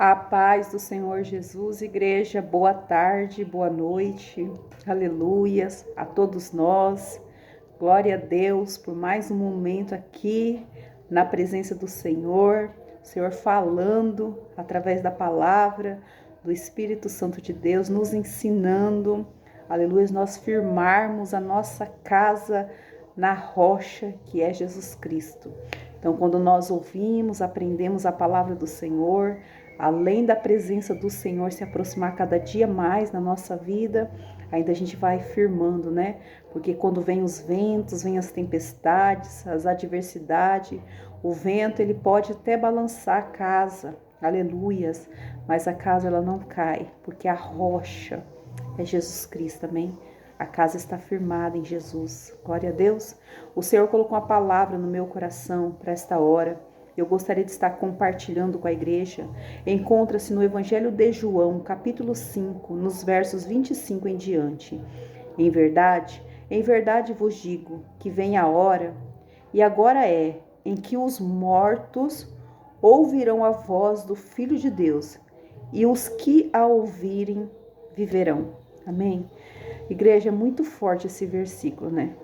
A paz do Senhor Jesus, igreja, boa tarde, boa noite, aleluias a todos nós, glória a Deus por mais um momento aqui na presença do Senhor, o Senhor falando através da palavra, do Espírito Santo de Deus, nos ensinando, aleluia, nós firmarmos a nossa casa na rocha que é Jesus Cristo. Então, quando nós ouvimos, aprendemos a palavra do Senhor, além da presença do Senhor se aproximar cada dia mais na nossa vida, ainda a gente vai firmando, né? Porque quando vem os ventos, vem as tempestades, as adversidades, o vento ele pode até balançar a casa, aleluias, mas a casa ela não cai, porque a rocha é Jesus Cristo, amém? A casa está firmada em Jesus. Glória a Deus. O Senhor colocou uma palavra no meu coração para esta hora. Eu gostaria de estar compartilhando com a igreja. Encontra-se no Evangelho de João, capítulo 5, nos versos 25 em diante. Em verdade vos digo que vem a hora, e agora é, em que os mortos ouvirão a voz do Filho de Deus, e os que a ouvirem viverão. Amém? Igreja, é muito forte esse versículo, né?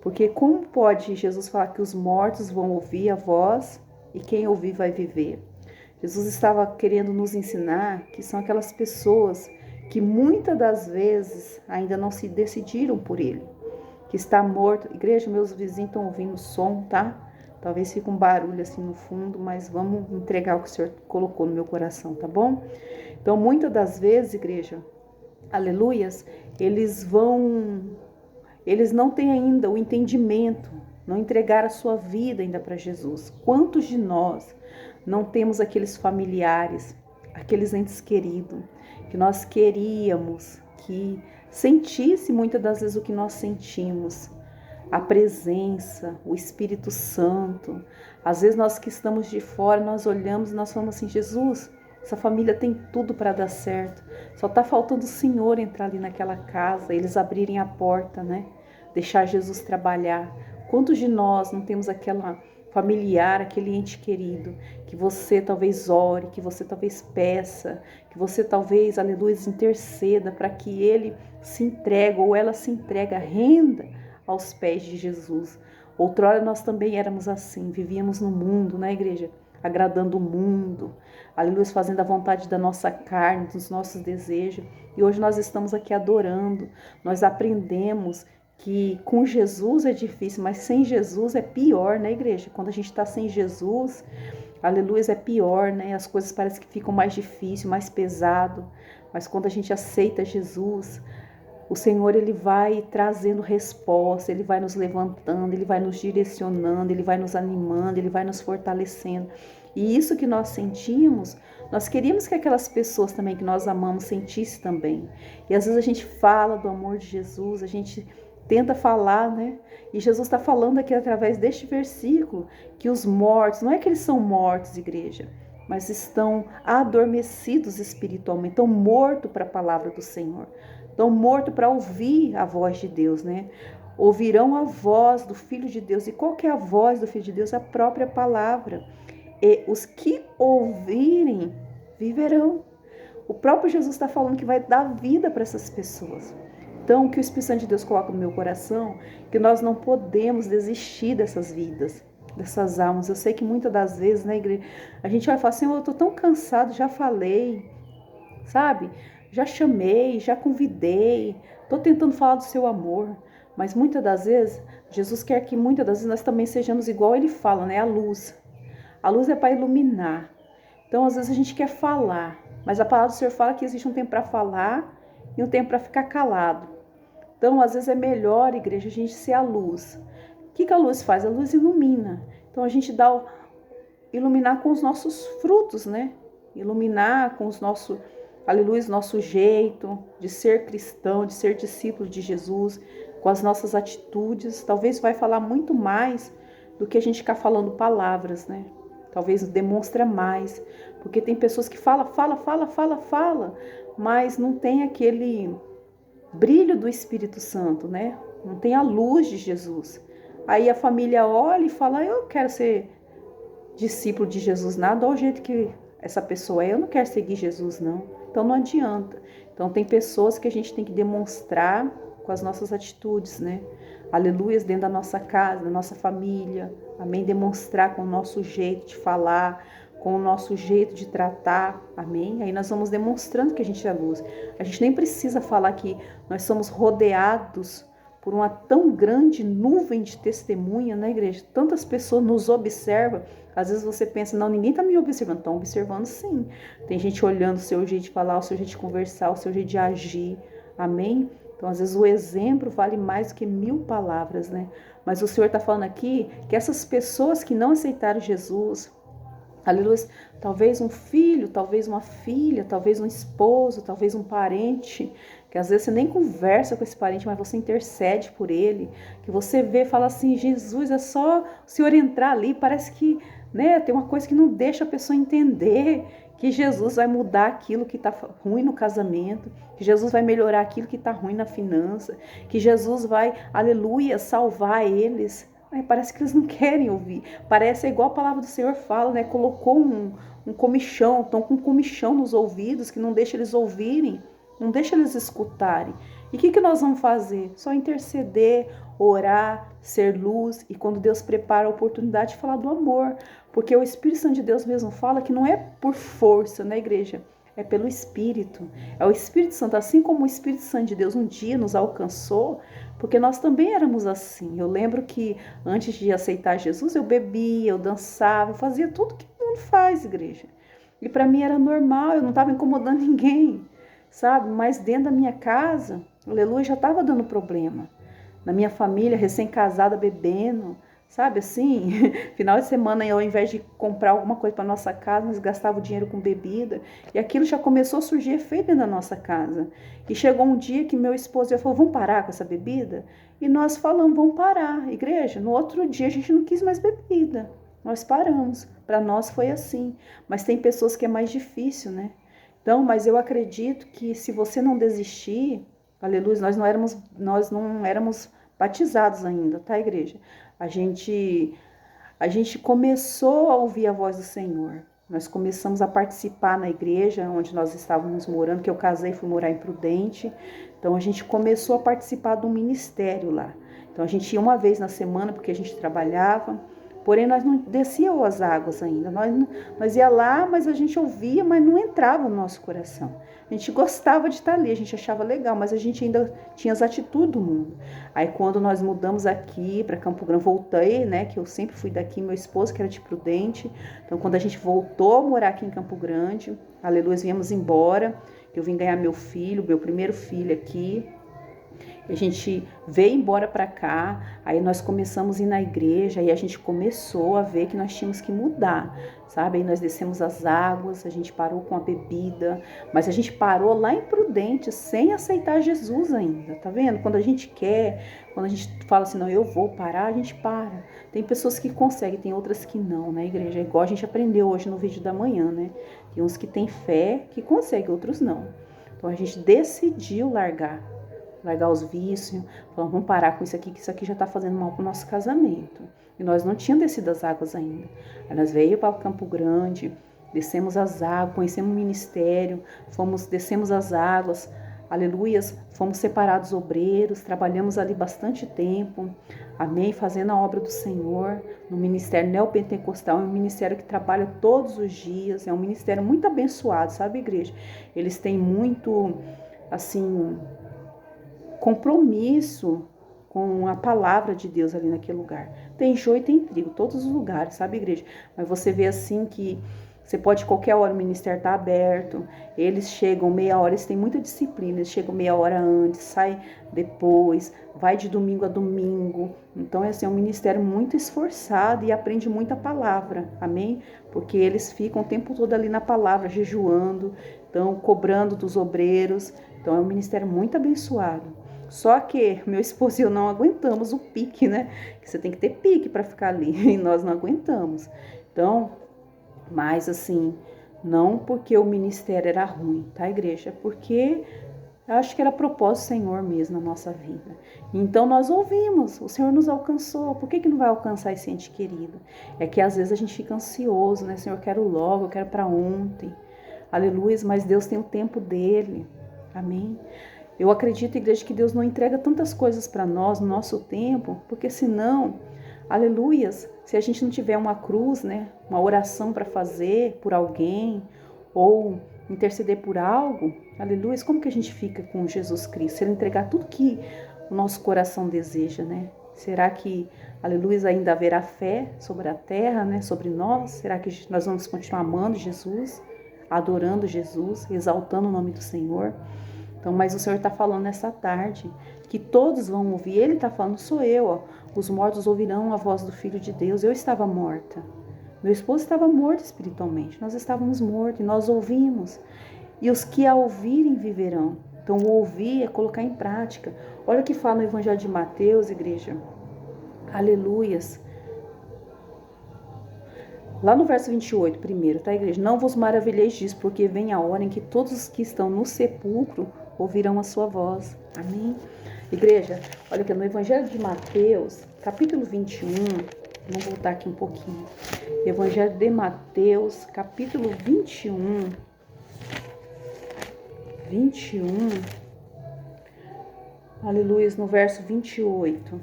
Porque como pode Jesus falar que os mortos vão ouvir a voz e quem ouvir vai viver? Jesus estava querendo nos ensinar que são aquelas pessoas que muitas das vezes ainda não se decidiram por ele, que está morto. Igreja, meus vizinhos estão ouvindo o som, tá? Talvez fique um barulho assim no fundo, mas vamos entregar o que o Senhor colocou no meu coração, tá bom? Então, muitas das vezes, igreja, aleluias, eles não têm ainda o entendimento, não entregaram a sua vida ainda para Jesus. Quantos de nós não temos aqueles familiares, aqueles entes queridos, que nós queríamos que sentisse muitas das vezes o que nós sentimos, a presença, o Espírito Santo. Às vezes nós que estamos de fora, nós olhamos e nós falamos assim, Jesus, essa família tem tudo para dar certo. Só está faltando o Senhor entrar ali naquela casa, eles abrirem a porta, né? Deixar Jesus trabalhar. Quantos de nós não temos aquela familiar, aquele ente querido, que você talvez ore, que você talvez peça, que você talvez, aleluia, interceda para que ele se entregue ou ela se entregue, renda aos pés de Jesus. Outrora nós também éramos assim, vivíamos no mundo, na igreja, agradando o mundo, aleluia, fazendo a vontade da nossa carne, dos nossos desejos. E hoje nós estamos aqui adorando, nós aprendemos que com Jesus é difícil, mas sem Jesus é pior, né, igreja? Quando a gente está sem Jesus, aleluia, é pior, né? As coisas parecem que ficam mais difíceis, mais pesado. Mas quando a gente aceita Jesus, o Senhor ele vai trazendo resposta, ele vai nos levantando, ele vai nos direcionando, ele vai nos animando, ele vai nos fortalecendo. E isso que nós sentimos, nós queríamos que aquelas pessoas também que nós amamos sentissem também. E às vezes a gente fala do amor de Jesus, a gente tenta falar, né? E Jesus está falando aqui através deste versículo que os mortos, não é que eles são mortos, igreja, mas estão adormecidos espiritualmente, estão mortos para a palavra do Senhor, estão mortos para ouvir a voz de Deus, né? Ouvirão a voz do Filho de Deus. E qual que é a voz do Filho de Deus? A própria palavra. E os que ouvirem viverão. O próprio Jesus está falando que vai dar vida para essas pessoas. Então, o que o Espírito Santo de Deus coloca no meu coração, que nós não podemos desistir dessas vidas, dessas almas. Eu sei que muitas das vezes, né, igreja, a gente vai falar assim, eu estou tão cansado, já falei, sabe? Já chamei, já convidei, estou tentando falar do seu amor. Mas muitas das vezes, Jesus quer que muitas das vezes nós também sejamos igual ele fala, né? A luz. A luz é para iluminar. Então, às vezes a gente quer falar, mas a palavra do Senhor fala que existe um tempo para falar e um tempo para ficar calado. Então, às vezes é melhor, igreja, a gente ser a luz. O que a luz faz? A luz ilumina. Então, a gente iluminar com os nossos frutos, né? Iluminar com os nossos, aleluia, nosso jeito de ser cristão, de ser discípulo de Jesus, com as nossas atitudes. Talvez vai falar muito mais do que a gente ficar falando palavras, né? Talvez demonstra mais. Porque tem pessoas que falam, mas não tem aquele brilho do Espírito Santo, né? Não tem a luz de Jesus. Aí a família olha e fala, eu quero ser discípulo de Jesus, nada ao jeito que essa pessoa é, eu não quero seguir Jesus, não. Então não adianta. Então tem pessoas que a gente tem que demonstrar com as nossas atitudes, né? Aleluias, dentro da nossa casa, da nossa família. Amém? Demonstrar com o nosso jeito de falar, com o nosso jeito de tratar. Amém? Aí nós vamos demonstrando que a gente é luz. A gente nem precisa falar que nós somos rodeados por uma tão grande nuvem de testemunha na igreja. Tantas pessoas nos observam. Às vezes você pensa, não, ninguém está me observando. Estão observando sim. Tem gente olhando o seu jeito de falar, o seu jeito de conversar, o seu jeito de agir. Amém? Então, às vezes o exemplo vale mais do que 1000 palavras, né? Mas o Senhor está falando aqui que essas pessoas que não aceitaram Jesus, aleluia, talvez um filho, talvez uma filha, talvez um esposo, talvez um parente, que às vezes você nem conversa com esse parente, mas você intercede por ele, que você vê e fala assim, Jesus, é só o Senhor entrar ali, parece que, né, tem uma coisa que não deixa a pessoa entender que Jesus vai mudar aquilo que está ruim no casamento, que Jesus vai melhorar aquilo que está ruim na finança, que Jesus vai, aleluia, salvar eles. Parece que eles não querem ouvir. Parece igual a palavra do Senhor fala, né? Colocou um comichão, estão com um comichão nos ouvidos que não deixa eles ouvirem, não deixa eles escutarem. E o que nós vamos fazer? Só interceder, orar, ser luz. E quando Deus prepara a oportunidade de falar do amor. Porque o Espírito Santo de Deus mesmo fala que não é por força, né, igreja? É pelo Espírito. É o Espírito Santo, assim como o Espírito Santo de Deus um dia nos alcançou, porque nós também éramos assim. Eu lembro que antes de aceitar Jesus, eu bebia, eu dançava, eu fazia tudo que o mundo faz, igreja. E para mim era normal, eu não estava incomodando ninguém, sabe? Mas dentro da minha casa, aleluia, já estava dando problema. Na minha família, recém-casada, bebendo, sabe assim? Final de semana, ao invés de comprar alguma coisa para nossa casa, nós gastávamos dinheiro com bebida. E aquilo já começou a surgir efeito dentro da nossa casa. E chegou um dia que meu esposo falou, vamos parar com essa bebida? E nós falamos, vamos parar, igreja. No outro dia a gente não quis mais bebida. Nós paramos. Para nós foi assim. Mas tem pessoas que é mais difícil, né? Então, mas eu acredito que se você não desistir, aleluia, nós não éramos batizados ainda, tá, igreja? A gente começou a ouvir a voz do Senhor. Nós começamos a participar na igreja onde nós estávamos morando, que eu casei e fui morar em Prudente. Então a gente começou a participar de um ministério lá. Então a gente ia uma vez na semana porque a gente trabalhava. Porém, nós não descíamos as águas ainda. Nós ia lá, mas a gente ouvia, mas não entrava no nosso coração. A gente gostava de estar ali, a gente achava legal, mas a gente ainda tinha as atitudes do mundo. Aí, quando nós mudamos aqui para Campo Grande, voltei, né? Que eu sempre fui daqui, meu esposo, que era de Prudente. Então, quando a gente voltou a morar aqui em Campo Grande, aleluia, viemos embora. Eu vim ganhar meu filho, meu primeiro filho aqui. A gente veio embora para cá, aí nós começamos a ir na igreja, aí a gente começou a ver que nós tínhamos que mudar, sabe? Aí nós descemos as águas, a gente parou com a bebida, mas a gente parou lá em Prudente, sem aceitar Jesus ainda, tá vendo? Quando a gente quer, quando a gente fala assim, não, eu vou parar, a gente para. Tem pessoas que conseguem, tem outras que não, né, igreja? É igual a gente aprendeu hoje no vídeo da manhã, né? Tem uns que têm fé, que conseguem, outros não. Então a gente decidiu largar os vícios, falando, vamos parar com isso aqui, que isso aqui já está fazendo mal para o nosso casamento. E nós não tínhamos descido as águas ainda. Aí nós veio para Campo Grande, descemos as águas, conhecemos o ministério, descemos as águas, aleluias, fomos separados obreiros, trabalhamos ali bastante tempo, amém, fazendo a obra do Senhor, no ministério neopentecostal, é um ministério que trabalha todos os dias, é um ministério muito abençoado, sabe, igreja? Eles têm muito, assim, compromisso com a palavra de Deus ali naquele lugar. Tem joio e tem trigo, todos os lugares, sabe, igreja? Mas você vê assim que você pode qualquer hora, o ministério está aberto, eles chegam meia hora, eles têm muita disciplina, eles chegam meia hora antes, sai depois, vai de domingo a domingo. Então, é um ministério muito esforçado e aprende muita palavra, amém? Porque eles ficam o tempo todo ali na palavra, jejuando, então cobrando dos obreiros. Então, é um ministério muito abençoado. Só que meu esposo e eu não aguentamos o pique, né? Que você tem que ter pique para ficar ali, e nós não aguentamos. Então, mas assim, não porque o ministério era ruim, tá, igreja? É porque Eu acho que era propósito do Senhor mesmo na nossa vida. Então nós ouvimos, o Senhor nos alcançou. Por que não vai alcançar esse ente querido? É que às vezes a gente fica ansioso, né? Senhor, eu quero logo, eu quero para ontem. Aleluia, mas Deus tem o tempo dele. Amém? Eu acredito, igreja, que Deus não entrega tantas coisas para nós no nosso tempo, porque senão, aleluias, se a gente não tiver uma cruz, né? Uma oração para fazer por alguém, ou interceder por algo, aleluia, como que a gente fica com Jesus Cristo? Se Ele entregar tudo que o nosso coração deseja, né? Será que, aleluia, ainda haverá fé sobre a terra, né? Sobre nós? Será que nós vamos continuar amando Jesus, adorando Jesus, exaltando o nome do Senhor? Então, mas o Senhor está falando nessa tarde que todos vão ouvir. Ele está falando, sou eu, ó. Os mortos ouvirão a voz do Filho de Deus. Eu estava morta. Meu esposo estava morto espiritualmente, nós estávamos mortos e nós ouvimos. E os que a ouvirem viverão. Então, o ouvir é colocar em prática. Olha o que fala no Evangelho de Mateus, igreja. Aleluias. Lá no verso 28, primeiro, tá, igreja? Não vos maravilheis disso, porque vem a hora em que todos os que estão no sepulcro ouvirão a sua voz. Amém? Igreja, olha aqui, no Evangelho de Mateus, capítulo 21, vamos voltar aqui um pouquinho. Evangelho de Mateus, capítulo 21. 21. Aleluia, no verso 28.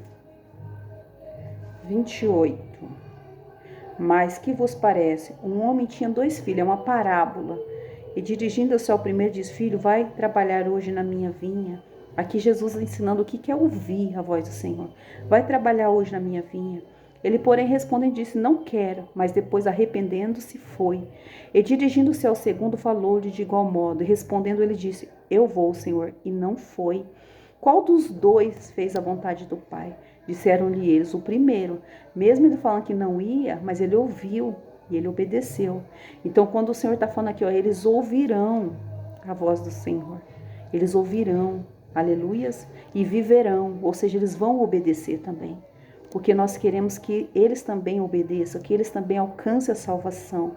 28. Mas que vos parece? Um homem tinha 2 filhos, é uma parábola. E dirigindo-se ao primeiro, diz: Filho, vai trabalhar hoje na minha vinha. Aqui Jesus ensinando o que é ouvir a voz do Senhor. Vai trabalhar hoje na minha vinha. Ele, porém, respondeu e disse: Não quero. Mas depois, arrependendo-se, foi. E dirigindo-se ao segundo, falou-lhe de igual modo. E respondendo, ele disse: Eu vou, Senhor. E não foi. Qual dos 2 fez a vontade do Pai? Disseram-lhe eles: O primeiro. Mesmo ele falando que não ia, mas ele ouviu e ele obedeceu. Então, quando o Senhor está falando aqui, ó, eles ouvirão a voz do Senhor. Eles ouvirão, aleluias, e viverão. Ou seja, eles vão obedecer também. Porque nós queremos que eles também obedeçam, que eles também alcancem a salvação.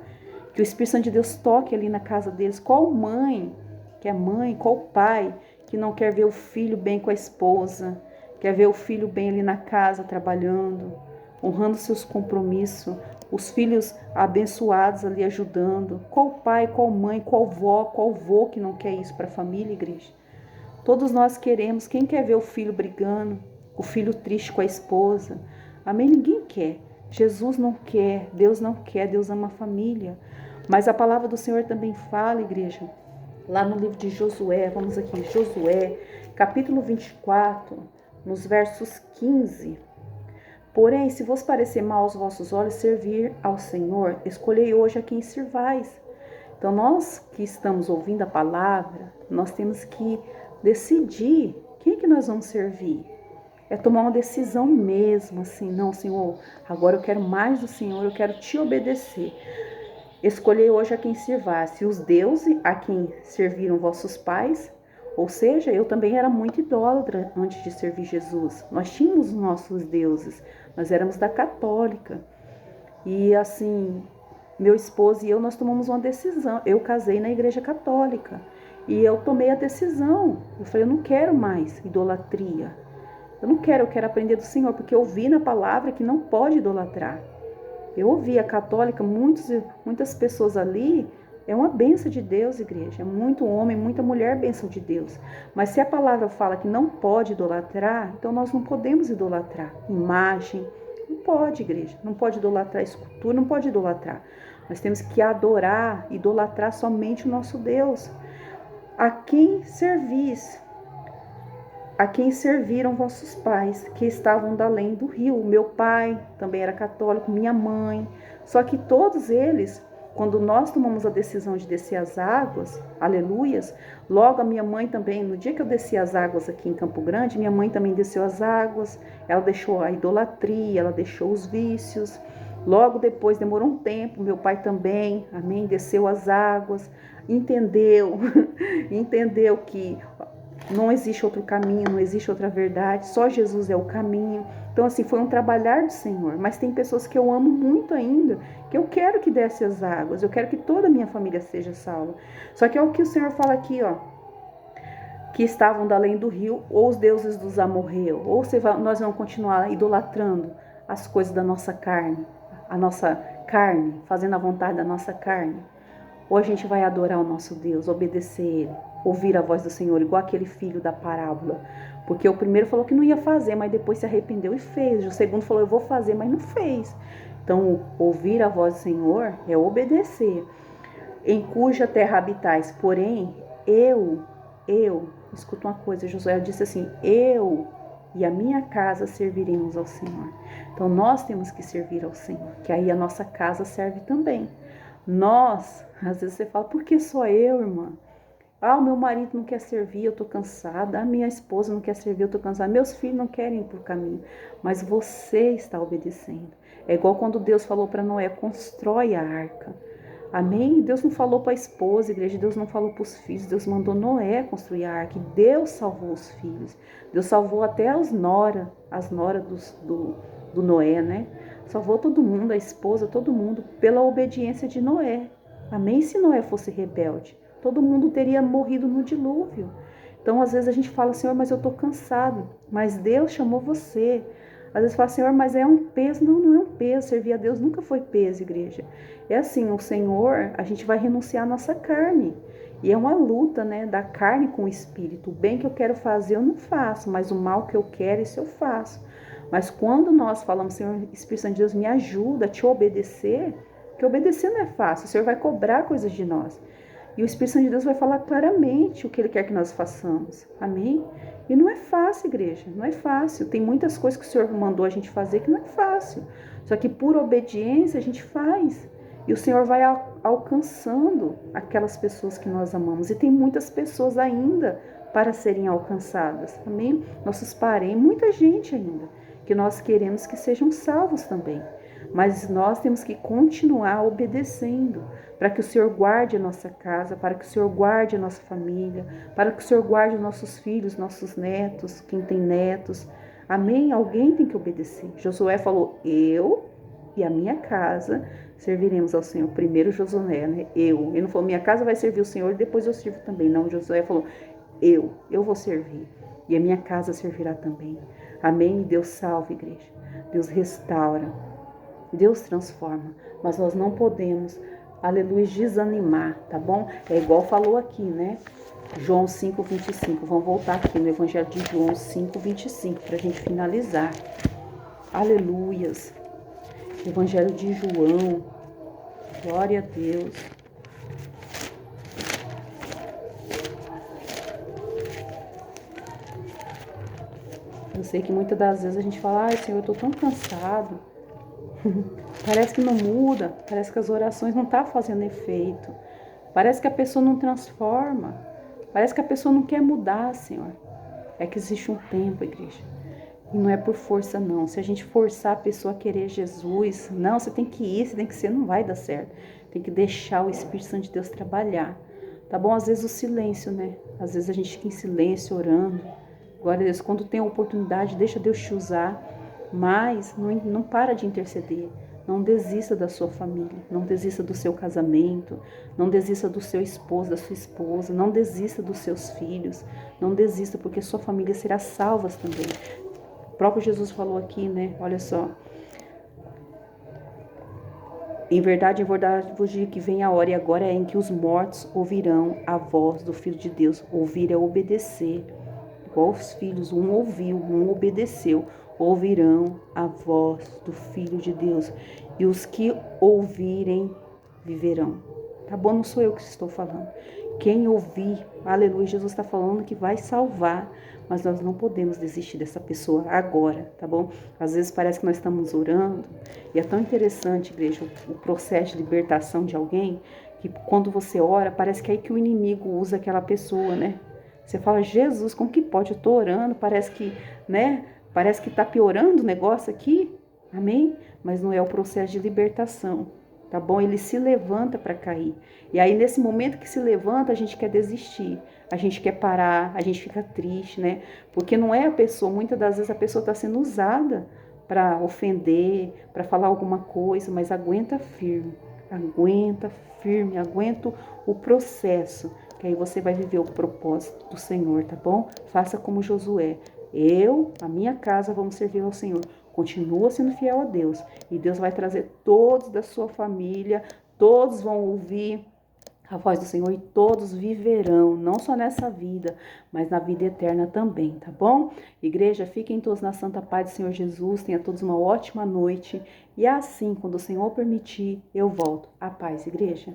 Que o Espírito Santo de Deus toque ali na casa deles. Qual mãe que é mãe, qual pai que não quer ver o filho bem com a esposa, quer ver o filho bem ali na casa trabalhando, honrando seus compromissos, os filhos abençoados ali ajudando. Qual pai, qual mãe, qual vó, qual vô que não quer isso para a família, igreja? Todos nós queremos. Quem quer ver o filho brigando, o filho triste com a esposa? Amém? Ninguém quer. Jesus não quer, Deus não quer, Deus ama a família. Mas a palavra do Senhor também fala, igreja, lá no livro de Josué, vamos aqui, Josué, capítulo 24, nos versos 15. Porém, se vos parecer mal aos vossos olhos servir ao Senhor, escolhei hoje a quem servais. Então, nós que estamos ouvindo a palavra, nós temos que decidir quem é que nós vamos servir. É tomar uma decisão mesmo, assim, não, Senhor, agora eu quero mais do Senhor, eu quero te obedecer. Escolhei hoje a quem servasse, os deuses a quem serviram vossos pais. Ou seja, eu também era muito idólatra antes de servir Jesus. Nós tínhamos nossos deuses, nós éramos da católica. E assim, meu esposo e eu, nós tomamos uma decisão. Eu casei na igreja católica e eu tomei a decisão. Eu falei, eu não quero mais idolatria. Eu quero aprender do Senhor, porque eu vi na palavra que não pode idolatrar. Eu ouvi a católica, muitas pessoas ali, é uma bênção de Deus, igreja. É muito homem, muita mulher, bênção de Deus. Mas se a palavra fala que não pode idolatrar, então nós não podemos idolatrar. Imagem, não pode, igreja. Não pode idolatrar escultura, não pode idolatrar. Nós temos que adorar, idolatrar somente o nosso Deus. A quem servis? A quem serviram vossos pais, que estavam da além do rio. Meu pai também era católico, minha mãe. Só que todos eles, quando nós tomamos a decisão de descer as águas, aleluias, logo a minha mãe também, no dia que eu desci as águas aqui em Campo Grande, minha mãe também desceu as águas, ela deixou a idolatria, ela deixou os vícios. Logo depois, demorou um tempo, meu pai também, amém, desceu as águas, entendeu que não existe outro caminho, não existe outra verdade, só Jesus é o caminho. Então, assim, foi um trabalhar do Senhor. Mas tem pessoas que eu amo muito ainda, que eu quero que desce as águas, eu quero que toda a minha família seja salva. Só que é o que o Senhor fala aqui, ó. que estavam da além do rio, ou os deuses dos amorreus, ou nós vamos continuar idolatrando as coisas da nossa carne, a nossa carne, fazendo a vontade da nossa carne, ou a gente vai adorar o nosso Deus, obedecer Ele, ouvir a voz do Senhor, igual aquele filho da parábola, porque o primeiro falou que não ia fazer, mas depois se arrependeu e fez, o segundo falou eu vou fazer, mas não fez. Então, ouvir a voz do Senhor é obedecer. Em cuja terra habitais, porém, escuta uma coisa, Josué disse assim, eu e a minha casa serviremos ao Senhor. Então, nós temos que servir ao Senhor, que aí a nossa casa serve também. Nós, às vezes você fala, por que só eu, irmã? Ah, o meu marido não quer servir, eu tô cansada. A minha esposa não quer servir, eu tô cansada. Meus filhos não querem ir pro caminho. Mas você está obedecendo. É igual quando Deus falou para Noé, constrói a arca. Amém? Deus não falou para a esposa, a igreja, Deus não falou para os filhos, Deus mandou Noé construir a arca. E Deus salvou os filhos. Deus salvou até as noras do Noé, né? Salvou todo mundo, a esposa, todo mundo, pela obediência de Noé. Amém? Se Noé fosse rebelde, todo mundo teria morrido no dilúvio. Então, às vezes a gente fala, Senhor, mas eu estou cansado. Mas Deus chamou você. Às vezes fala, Senhor, mas é um peso. Não, não é um peso. Servir a Deus nunca foi peso, igreja. É assim, o Senhor, a gente vai renunciar à nossa carne. E é uma luta, né, da carne com o espírito. O bem que eu quero fazer, eu não faço. Mas o mal que eu quero, isso eu faço. Mas quando nós falamos, Senhor, Espírito Santo de Deus, me ajuda a te obedecer, porque obedecer não é fácil. O Senhor vai cobrar coisas de nós. E o Espírito Santo de Deus vai falar claramente o que Ele quer que nós façamos. Amém? E não é fácil, igreja. Não é fácil. Tem muitas coisas que o Senhor mandou a gente fazer que não é fácil. Só que por obediência a gente faz. E o Senhor vai alcançando aquelas pessoas que nós amamos. E tem muitas pessoas ainda para serem alcançadas. Amém? Nossos parentes, muita gente ainda, que nós queremos que sejam salvos também. Mas nós temos que continuar obedecendo, para que o Senhor guarde a nossa casa, para que o Senhor guarde a nossa família, para que o Senhor guarde os nossos filhos, nossos netos, quem tem netos. Amém? Alguém tem que obedecer. Josué falou, eu e a minha casa serviremos ao Senhor. Primeiro Josué, né? Eu. Ele não falou, minha casa vai servir o Senhor e depois eu sirvo também. Não, Josué falou, eu vou servir e a minha casa servirá também. Amém? Deus salva, igreja. Deus restaura. Deus transforma. Mas nós não podemos, aleluia, desanimar, tá bom? É igual falou aqui, né? João 5:25. Vamos voltar aqui no Evangelho de João 5:25 para a gente finalizar. Aleluias. Evangelho de João. Glória a Deus. Eu sei que muitas das vezes a gente fala, ai, Senhor, eu tô tão cansado. Parece que não muda, parece que as orações não estão fazendo efeito. Parece que a pessoa não transforma. Parece que a pessoa não quer mudar, Senhor. É que existe um tempo, igreja. E não é por força, não. Se a gente forçar a pessoa a querer Jesus, não, você tem que ir, você tem que ser, não vai dar certo. Tem que deixar o Espírito Santo de Deus trabalhar. Tá bom? Às vezes o silêncio, né? Às vezes a gente fica em silêncio, orando. Glória a Deus. Quando tem a oportunidade, deixa Deus te usar. Mas não para de interceder. Não desista da sua família. Não desista do seu casamento. Não desista do seu esposo, da sua esposa. Não desista dos seus filhos. Não desista, porque sua família será salva também. O próprio Jesus falou aqui, né? Olha só. Em verdade vos digo que vem a hora, e agora é, em que os mortos ouvirão a voz do Filho de Deus. Ouvir é obedecer. Igual os filhos, um ouviu, um obedeceu. Ouvirão a voz do Filho de Deus. E os que ouvirem, viverão. Tá bom? Não sou eu que estou falando. Quem ouvir, aleluia, Jesus está falando que vai salvar. Mas nós não podemos desistir dessa pessoa agora, tá bom? Às vezes parece que nós estamos orando. E é tão interessante, igreja, o processo de libertação de alguém, que quando você ora, parece que é aí que o inimigo usa aquela pessoa, né? Você fala, Jesus, como que pode? Eu tô orando, parece que, né? Parece que tá piorando o negócio aqui. Amém? Mas não é o processo de libertação, tá bom? Ele se levanta para cair. E aí, nesse momento que se levanta, a gente quer desistir. A gente quer parar, a gente fica triste, né? Porque não é a pessoa, muitas das vezes a pessoa está sendo usada para ofender, para falar alguma coisa, mas aguenta firme, aguenta o processo que aí você vai viver o propósito do Senhor, tá bom? Faça como Josué. A minha casa, vamos servir ao Senhor. Continua sendo fiel a Deus. E Deus vai trazer todos da sua família, todos vão ouvir a voz do Senhor e todos viverão, não só nessa vida, mas na vida eterna também, tá bom? Igreja, fiquem todos na santa paz do Senhor Jesus, tenha todos uma ótima noite e assim, quando o Senhor permitir, eu volto. A paz, igreja.